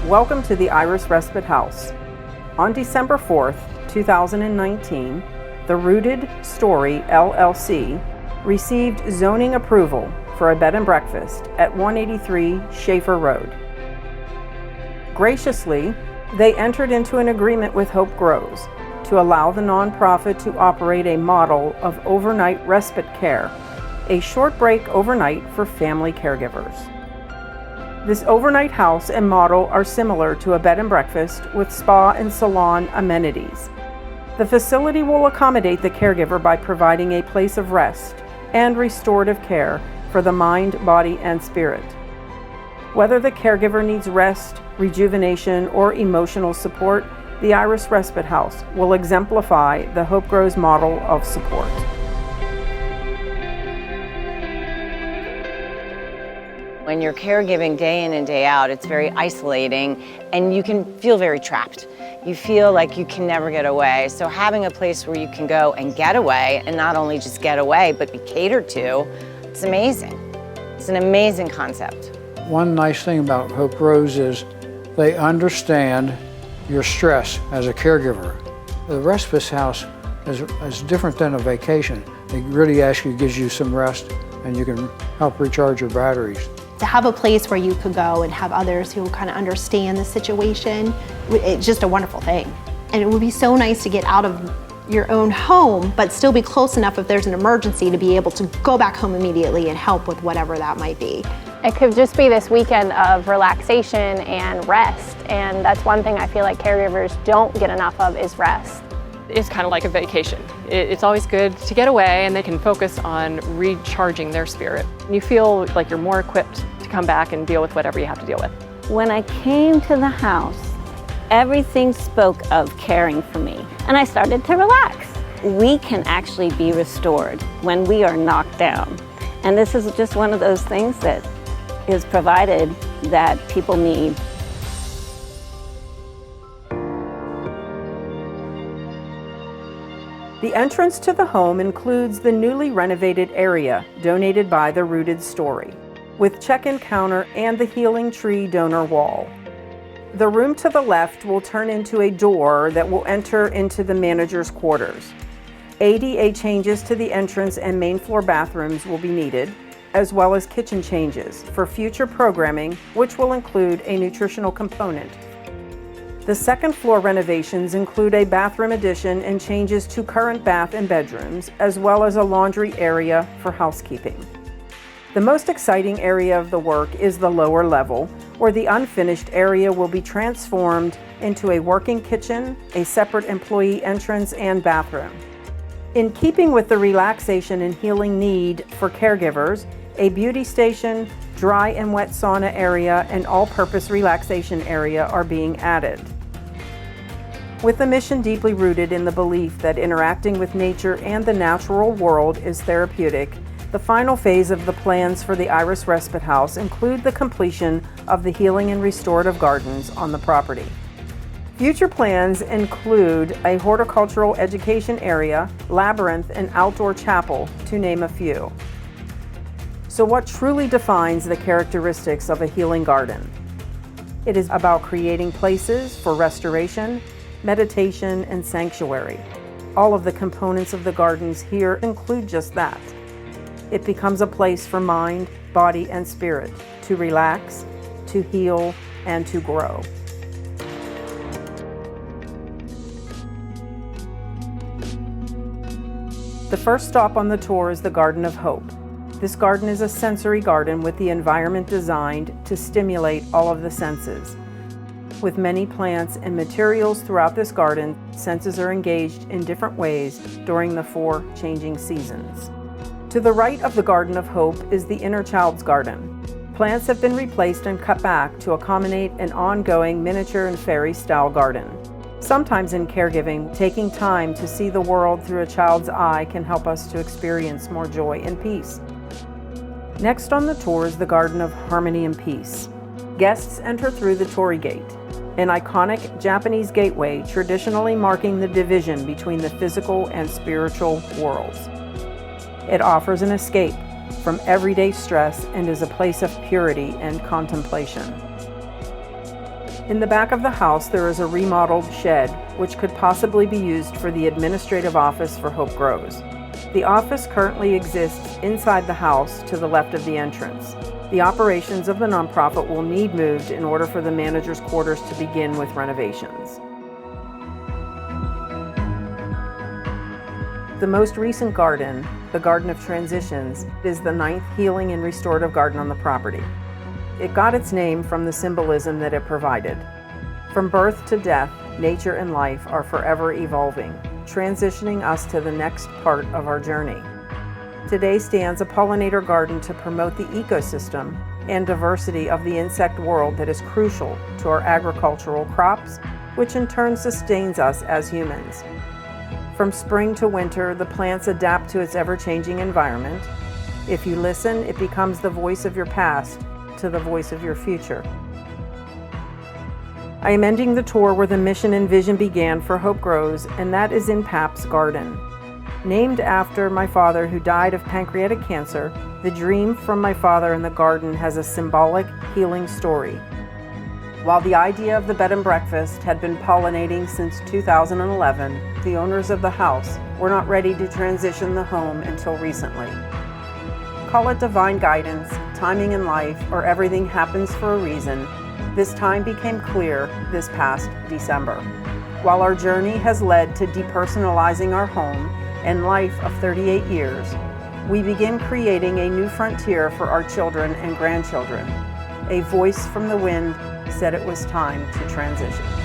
Welcome to the Iris Respite House. On December 4th, 2019, the Rooted Story LLC received zoning approval for a bed and breakfast at 183 Schaefer Road. Graciously, they entered into an agreement with Hope Grows to allow the nonprofit to operate a model of overnight respite care, a short break overnight for family caregivers. This overnight house and model are similar to a bed and breakfast with spa and salon amenities. The facility will accommodate the caregiver by providing a place of rest and restorative care for the mind, body, and spirit. Whether the caregiver needs rest, rejuvenation, or emotional support, the Iris Respite House will exemplify the Hope Grows model of support. When you're caregiving day in and day out, it's very isolating and you can feel very trapped. You feel like you can never get away. So having a place where you can go and get away, and not only just get away, but be catered to, it's amazing. It's an amazing concept. One nice thing about Hope Grows is they understand your stress as a caregiver. The respite house is different than a vacation. It really actually gives you some rest and you can help recharge your batteries. To have a place where you could go and have others who kind of understand the situation, it's just a wonderful thing. And it would be so nice to get out of your own home, but still be close enough if there's an emergency to be able to go back home immediately and help with whatever that might be. It could just be this weekend of relaxation and rest, and that's one thing I feel like caregivers don't get enough of is rest. It's kind of like a vacation. It's always good to get away and they can focus on recharging their spirit. You feel like you're more equipped to come back and deal with whatever you have to deal with. When I came to the house, everything spoke of caring for me, and I started to relax. We can actually be restored when we are knocked down, and this is just one of those things that is provided that people need. The entrance to the home includes the newly renovated area donated by the Rooted Story, with check-in counter and the healing tree donor wall. The room to the left will turn into a door that will enter into the manager's quarters. ADA changes to the entrance and main floor bathrooms will be needed, as well as kitchen changes for future programming, which will include a nutritional component. The second floor renovations include a bathroom addition and changes to current bath and bedrooms, as well as a laundry area for housekeeping. The most exciting area of the work is the lower level, where the unfinished area will be transformed into a working kitchen, a separate employee entrance, and bathroom. In keeping with the relaxation and healing need for caregivers, a beauty station, dry and wet sauna area, and all-purpose relaxation area are being added. With a mission deeply rooted in the belief that interacting with nature and the natural world is therapeutic, the final phase of the plans for the Iris Respite House include the completion of the healing and restorative gardens on the property. Future plans include a horticultural education area, labyrinth, and outdoor chapel, to name a few. So what truly defines the characteristics of a healing garden? It is about creating places for restoration, meditation, and sanctuary. All of the components of the gardens here include just that. It becomes a place for mind, body, and spirit to relax, to heal, and to grow. The first stop on the tour is the Garden of Hope. This garden is a sensory garden with the environment designed to stimulate all of the senses. With many plants and materials throughout this garden, senses are engaged in different ways during the 4 changing seasons. To the right of the Garden of Hope is the Inner Child's Garden. Plants have been replaced and cut back to accommodate an ongoing miniature and fairy-style garden. Sometimes in caregiving, taking time to see the world through a child's eye can help us to experience more joy and peace. Next on the tour is the Garden of Harmony and Peace. Guests enter through the Torii Gate, an iconic Japanese gateway traditionally marking the division between the physical and spiritual worlds. It offers an escape from everyday stress and is a place of purity and contemplation. In the back of the house, there is a remodeled shed, which could possibly be used for the administrative office for Hope Grows. The office currently exists inside the house to the left of the entrance. The operations of the nonprofit will need moved in order for the manager's quarters to begin with renovations. The most recent garden, the Garden of Transitions, is the 9th healing and restorative garden on the property. It got its name from the symbolism that it provided. From birth to death, nature and life are forever evolving, transitioning us to the next part of our journey. Today stands a pollinator garden to promote the ecosystem and diversity of the insect world that is crucial to our agricultural crops, which in turn sustains us as humans. From spring to winter, the plants adapt to its ever-changing environment. If you listen, it becomes the voice of your past to the voice of your future. I am ending the tour where the mission and vision began for Hope Grows, and that is in Pap's Garden. Named after my father who died of pancreatic cancer, the dream from my father in the garden has a symbolic healing story. While the idea of the bed and breakfast had been pollinating since 2011, the owners of the house were not ready to transition the home until recently. Call it divine guidance, timing in life, or everything happens for a reason, this time became clear this past December. While our journey has led to depersonalizing our home and life of 38 years, we begin creating a new frontier for our children and grandchildren. A voice from the wind said it was time to transition.